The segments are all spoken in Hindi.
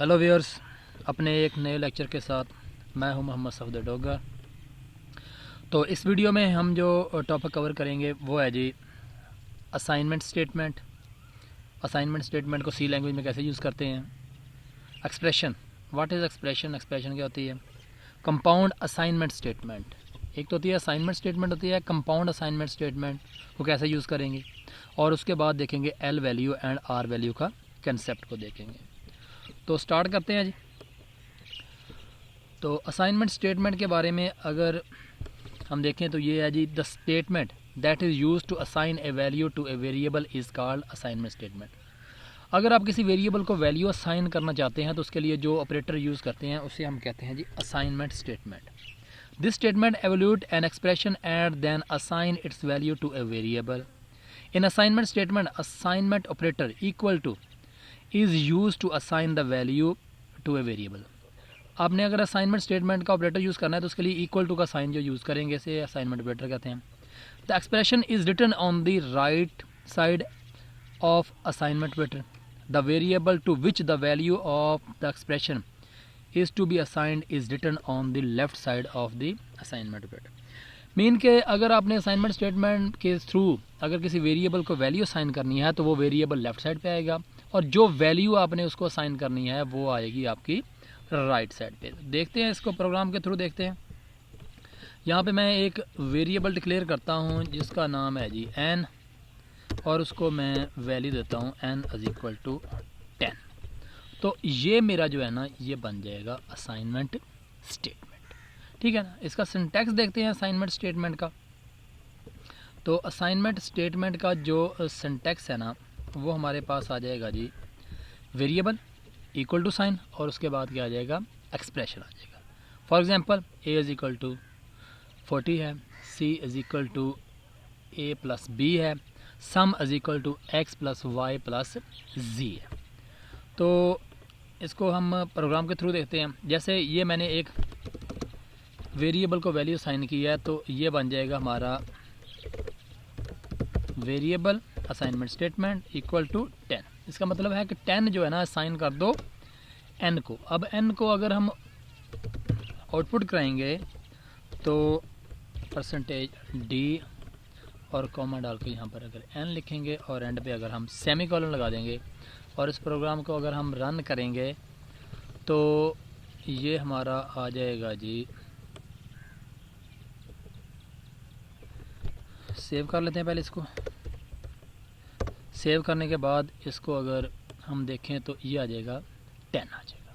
हेलो व्यूअर्स, अपने एक नए लेक्चर के साथ मैं हूं मोहम्मद सफदर डोगा। तो इस वीडियो में हम जो टॉपिक कवर करेंगे वो है जी असाइनमेंट स्टेटमेंट। असाइनमेंट स्टेटमेंट को सी लैंग्वेज में कैसे यूज़ करते हैं। Expression, what is expression, expression क्या होती है। कंपाउंड असाइनमेंट स्टेटमेंट, एक तो होती है असाइनमेंट स्टेटमेंट, होती है कंपाउंड असाइनमेंट स्टेटमेंट को कैसे यूज़ करेंगे। और उसके बाद देखेंगे L value and R value का कंसेप्ट को देखेंगे। तो स्टार्ट करते हैं जी। तो असाइनमेंट स्टेटमेंट के बारे में अगर हम देखें तो ये है जी, the statement that is use to assign a value to a variable is called assignment statement. अगर आप किसी वेरिएबल को वैल्यू असाइन करना चाहते हैं तो उसके लिए जो ऑपरेटर यूज़ करते हैं उसे हम कहते हैं जी assignment statement. This statement evaluate an expression and then assign its value to a variable. In assignment statement assignment operator equal to is use to assign the value to a variable. आपने अगर असाइनमेंट स्टेटमेंट का ऑपरेटर यूज़ करना है तो उसके लिए इक्वल टू का साइन जो यूज़ करेंगे इसे असाइनमेंट ऑपरेटर कहते हैं। The expression is written on the right side of assignment operator. The variable to which the value of the expression is to be assigned is written on the left side of the assignment operator. Mean के अगर आपने असाइनमेंट स्टेटमेंट के थ्रू अगर किसी वेरिएबल को वैल्यू असाइन करनी है तो वो वेरिएबल लेफ्ट साइड पे आएगा और जो वैल्यू आपने उसको असाइन करनी है वो आएगी आपकी राइट साइड पे। देखते हैं इसको प्रोग्राम के थ्रू देखते हैं। यहाँ पे मैं एक वेरिएबल डिक्लेयर करता हूँ जिसका नाम है जी n और उसको मैं वैल्यू देता हूँ n इज इक्वल टू 10। तो ये मेरा जो है ना ये बन जाएगा असाइनमेंट स्टेटमेंट। ठीक है ना। इसका सिंटैक्स देखते हैं असाइनमेंट स्टेटमेंट का। तो असाइनमेंट स्टेटमेंट का जो सिंटैक्स है ना वो हमारे पास आ जाएगा जी वेरिएबल इक्वल टू साइन और उसके बाद क्या आ जाएगा एक्सप्रेशन आ जाएगा। For example a is equal to 40 है, c is equal to a plus b है, sum is equal to x plus y plus z है। तो इसको हम प्रोग्राम के थ्रू देखते हैं। जैसे ये मैंने एक वेरिएबल को वैल्यू साइन की है तो ये बन जाएगा हमारा variable assignment statement equal to 10। इसका मतलब है कि 10 जो है ना असाइन कर दो n को। अब n को अगर हम आउटपुट कराएंगे तो %d और कॉमा डाल के यहाँ पर अगर n लिखेंगे और एंड पे अगर हम सेमी कॉलन लगा देंगे और इस प्रोग्राम को अगर हम रन करेंगे तो ये हमारा आ जाएगा जी। सेव कर लेते हैं पहले इसको। सेव करने के बाद इसको अगर हम देखें तो ये आ जाएगा 10 आ जाएगा।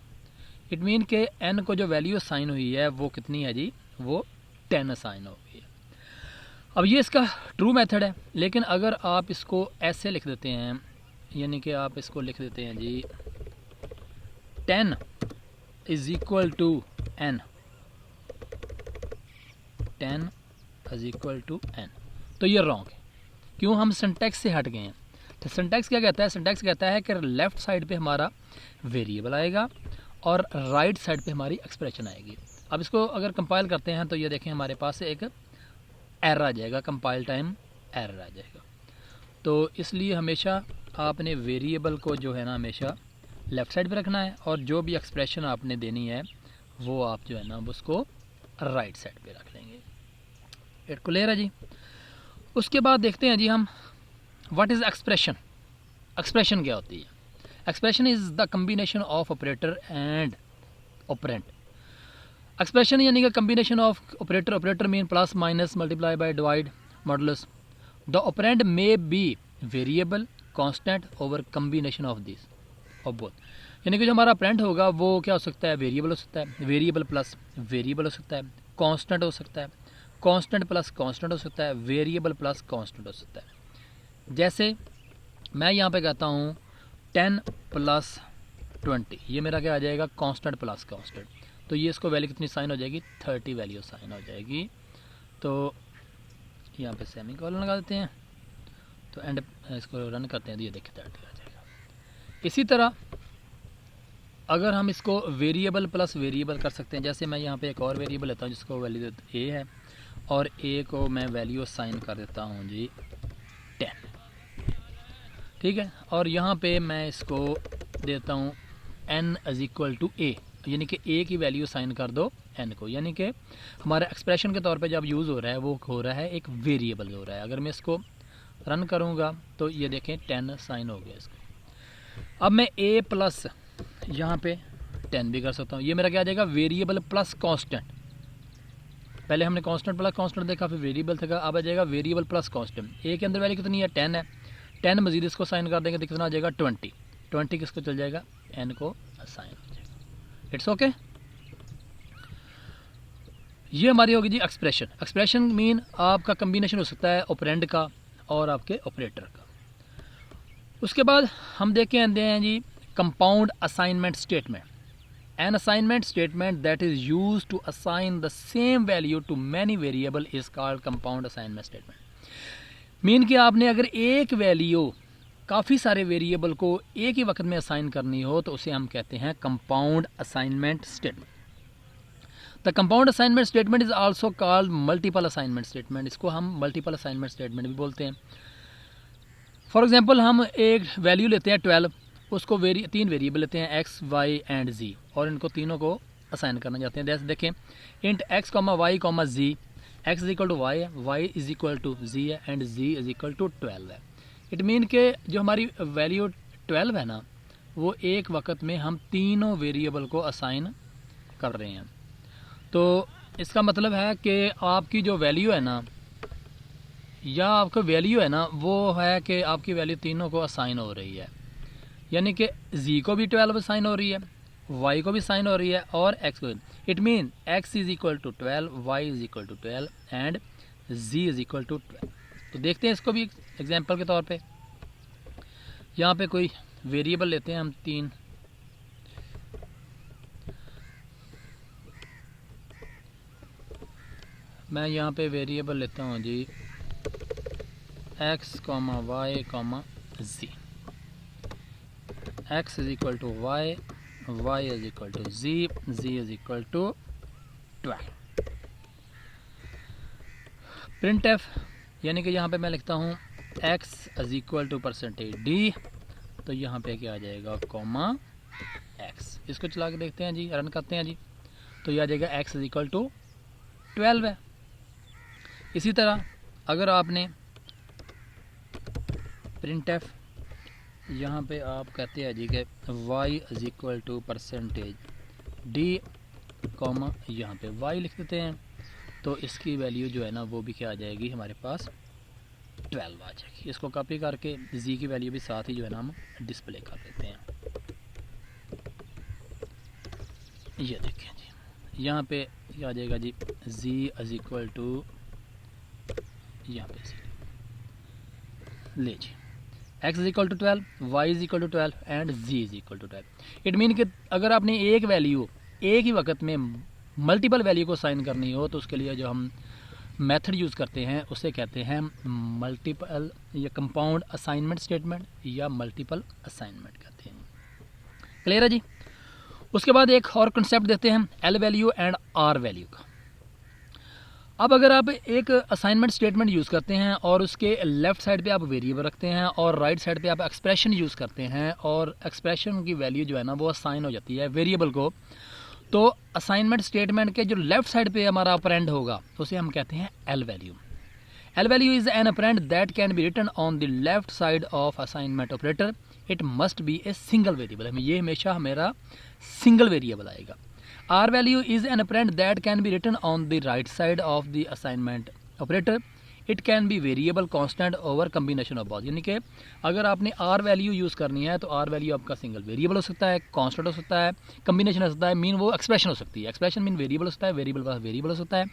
इट मीन के n को जो वैल्यू असाइन हुई है वो कितनी है जी, वो 10 असाइन हो गई है। अब ये इसका ट्रू मेथड है। लेकिन अगर आप इसको ऐसे लिख देते हैं, यानी कि आप इसको लिख देते हैं जी 10 is equal to n, 10 is equal to n, तो ये रॉन्ग है। क्यों? हम सिंटैक्स से हट गए हैं। तो सिंटैक्स क्या कहता है? सिंटैक्स कहता है कि लेफ़्ट साइड पे हमारा वेरिएबल आएगा और राइट साइड पे हमारी एक्सप्रेशन आएगी। अब इसको अगर कंपाइल करते हैं तो ये देखें हमारे पास एक एरर आ जाएगा, कंपाइल टाइम एरर आ जाएगा। तो इसलिए हमेशा आपने वेरिएबल को जो है ना हमेशा लेफ़्ट साइड पे रखना है और जो भी एक्सप्रेशन आपने देनी है वो आप जो है ना उसको राइट साइड पे रख लेंगे। इट क्लियर है जी। उसके बाद देखते हैं जी हम व्हाट इज़ एक्सप्रेशन। एक्सप्रेशन क्या होती है? Expression is the combination of operator and operand. Expression यानी कि combination of operator, operator mean plus minus multiply by divide modulus. The operand may be variable constant over combination of this of both. यानी कि जो हमारा ऑपरेंड होगा वो क्या हो सकता है? वेरिएबल हो सकता है, वेरिएबल प्लस वेरिएबल हो सकता है, कांस्टेंट हो सकता है, कांस्टेंट प्लस कांस्टेंट हो सकता है, वेरिएबल प्लस कांस्टेंट हो सकता है। जैसे मैं यहाँ पे कहता हूँ 10 प्लस 20, ये मेरा क्या आ जाएगा? Constant plus constant. तो ये इसको वैल्यू कितनी साइन हो जाएगी? 30 वैल्यू साइन हो जाएगी। तो यहाँ पे सेमी कॉलन लगा देते हैं तो एंड इसको रन करते हैं तो ये देखिए 30 आ जाएगा। इसी तरह अगर हम इसको वेरिएबल प्लस वेरिएबल कर सकते हैं। जैसे मैं यहाँ पे एक और वेरिएबल लेता हूँ जिसको वैल्यू a है और a को मैं वैल्यू असाइन कर देता हूँ जी 10। ठीक है। और यहाँ पे मैं इसको देता हूँ n is equal to a, यानी कि a की वैल्यू साइन कर दो n को, यानी कि हमारा एक्सप्रेशन के तौर पे जब यूज़ हो रहा है वो हो रहा है एक वेरिएबल हो रहा है। अगर मैं इसको रन करूँगा तो ये देखें 10 साइन हो गया इसको। अब मैं a प्लस यहाँ पे 10 भी कर सकता हूँ। ये मेरा क्या आ जाएगा, वेरिएबल प्लस कांस्टेंट। पहले हमने कांस्टेंट प्लस कांस्टेंट देखा, फिर वेरिएबल था, अब आ जाएगा वेरिएबल प्लस कांस्टेंट। ए के अंदर वैल्यू कितनी है, 10 है, 10 मजीद इसको साइन कर देंगे तो कितना आ जाएगा 20, 20 किसको चल जाएगा, एन को साइन हो जाएगा। It's okay. ये हमारी होगी जी एक्सप्रेशन। एक्सप्रेशन मीन आपका कम्बिनेशन हो सकता है ऑपरेंड का और आपके ऑपरेटर का। उसके बाद हम देख के आते हैं जी compound assignment statement. An assignment statement that is used to assign the same value to many variable is called compound assignment statement. Mean कि आपने अगर एक वैल्यू काफ़ी सारे वेरिएबल को एक ही वक्त में असाइन करनी हो तो उसे हम कहते हैं compound assignment statement. The compound assignment statement is also called multiple assignment statement. इसको हम मल्टीपल असाइनमेंट स्टेटमेंट भी बोलते हैं। फॉर एग्जाम्पल हम एक वैल्यू लेते हैं 12, उसको तीन वेरिएबल लेते हैं x, y एंड z, और इनको तीनों को असाइन करना चाहते हैं। जैसे देखें int x, y, z, x is equal to y है, y is equal to z है and z is equal to 12 है। इट मीन के जो हमारी वैल्यू 12 है ना, वो एक वक्त में हम तीनों वेरिएबल को असाइन कर रहे हैं। तो इसका मतलब है कि आपकी जो वैल्यू है ना, या आपका वैल्यू है ना, वो है कि आपकी वैल्यू तीनों को असाइन हो रही है। यानी कि z को भी 12 साइन हो रही है, y को भी साइन हो रही है और x को। It mean x is equal to 12, y is equal to 12 and z is equal to 12। तो देखते हैं इसको भी एग्जांपल के तौर पे। यहाँ पे कोई वेरिएबल लेते हैं हम 3, मैं यहाँ पे वेरिएबल लेता हूँ जी x, y, z। x is equal to y, y is equal to z, z is equal to 12। Print F, यानी कि यहाँ पे मैं लिखता हूँ x is equal to %d, तो यहाँ पे क्या आ जाएगा कॉमा x। इसको चला के देखते हैं जी, रन करते हैं जी, तो ये आ जाएगा x is equal to 12 है। इसी तरह अगर आपने प्रिंट एफ यहाँ पे आप कहते हैं जी कि y is equal to %d comma, यहाँ पे y लिख देते हैं, तो इसकी वैल्यू जो है ना वो भी क्या आ जाएगी हमारे पास 12 आ जाएगी। इसको कॉपी करके z की वैल्यू भी साथ ही जो है ना हम डिस्प्ले कर देते हैं। ये देखें जी, यहाँ पे आ जाएगा जी z इज इक्वल टू, यहाँ पे ले जी x is equal to 12, y is equal to 12 and z is equal to 12। It mean कि अगर आपने एक वैल्यू एक ही वक्त में मल्टीपल वैल्यू को साइन करनी हो तो उसके लिए जो हम मेथड यूज़ करते हैं उसे कहते हैं मल्टीपल या कंपाउंड असाइनमेंट स्टेटमेंट या मल्टीपल असाइनमेंट कहते हैं। क्लियर है जी। उसके बाद एक और कंसेप्ट देते हैं L value and R value का। अब अगर आप एक असाइनमेंट स्टेटमेंट यूज़ करते हैं और उसके लेफ़्ट साइड पे आप वेरिएबल रखते हैं और राइट साइड पे आप एक्सप्रेशन यूज़ करते हैं और एक्सप्रेशन की वैल्यू जो है ना वो असाइन हो जाती है वेरिएबल को, तो असाइनमेंट स्टेटमेंट के जो लेफ़्ट साइड पे हमारा ऑपरेंड होगा तो उसे हम कहते हैं L value. L value is an operand that can be written on the left side of assignment operator. It must be a single variable, हमें ये हमेशा मेरा सिंगल वेरिएबल आएगा। R value is an operand that can be written on the right side of the assignment operator. It can be variable, constant over combination of both। यानी कि अगर आपने R वैल्यू यूज़ करनी है तो R वैल्यू आपका सिंगल वेरिएबल हो सकता है, कांस्टेंट हो सकता है, कम्बिनेशन हो सकता है, मीन वो एक्सप्रेशन हो सकती है, एक्सप्रेशन मीन वेरिएबल हो सकता है, वेरिएबल प्लस वेरिएबल हो सकता है,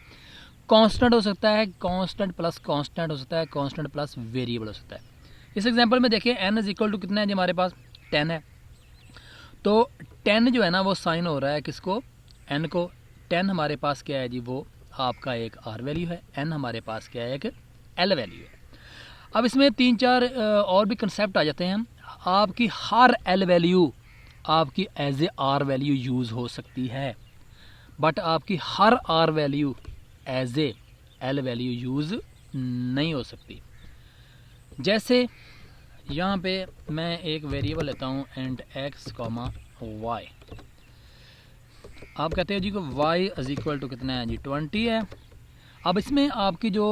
कांस्टेंट हो सकता है, कांस्टेंट प्लस कांस्टेंट हो सकता है, कांस्टेंट प्लस वेरिएबल हो सकता है। इस एग्जाम्पल में देखिए n इज इक्वल टू कितना है जी हमारे पास 10 है, तो 10 जो है ना वो साइन हो रहा है किसको, n को। 10 हमारे पास क्या है जी, वो आपका एक r वैल्यू है, n हमारे पास क्या है, एक l वैल्यू है। अब इसमें 3-4 और भी कंसेप्ट आ जाते हैं। आपकी हर l वैल्यू आपकी as a r value use हो सकती है, बट आपकी हर r value as a l value use नहीं हो सकती। जैसे यहाँ पे मैं एक वेरिएबल लेता हूँ एंड x, वाई। आप कहते हो जी को y इज इक्वल टू कितना है जी 20 है। अब इसमें आपकी जो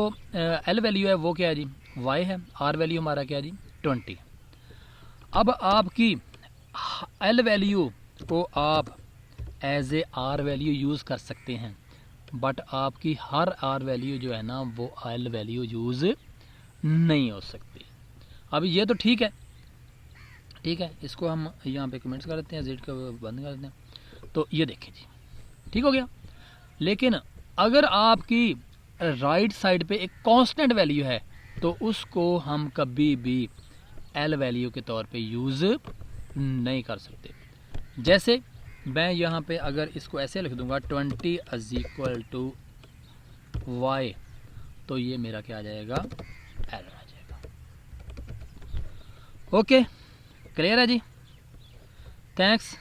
l वैल्यू है वो क्या है जी y है, r वैल्यू हमारा क्या है जी 20। अब आपकी l वैल्यू को आप as a r value use कर सकते हैं, बट आपकी हर r वैल्यू जो है ना वो l वैल्यू यूज़ नहीं हो सकती। अब ये तो ठीक है, ठीक है, इसको हम यहाँ पे कमेंट्स कर देते हैं, जेड का बंद कर देते हैं। तो ये देखें जी ठीक हो गया। लेकिन अगर आपकी राइट साइड पे एक कांस्टेंट वैल्यू है तो उसको हम कभी भी एल वैल्यू के तौर पे यूज़ नहीं कर सकते। जैसे मैं यहाँ पे अगर इसको ऐसे लिख दूंगा 20 इज इक्वल टू वाई, तो ये मेरा क्या आ जाएगा एरर आ जाएगा। ओके, क्लियर है जी, थैंक्स।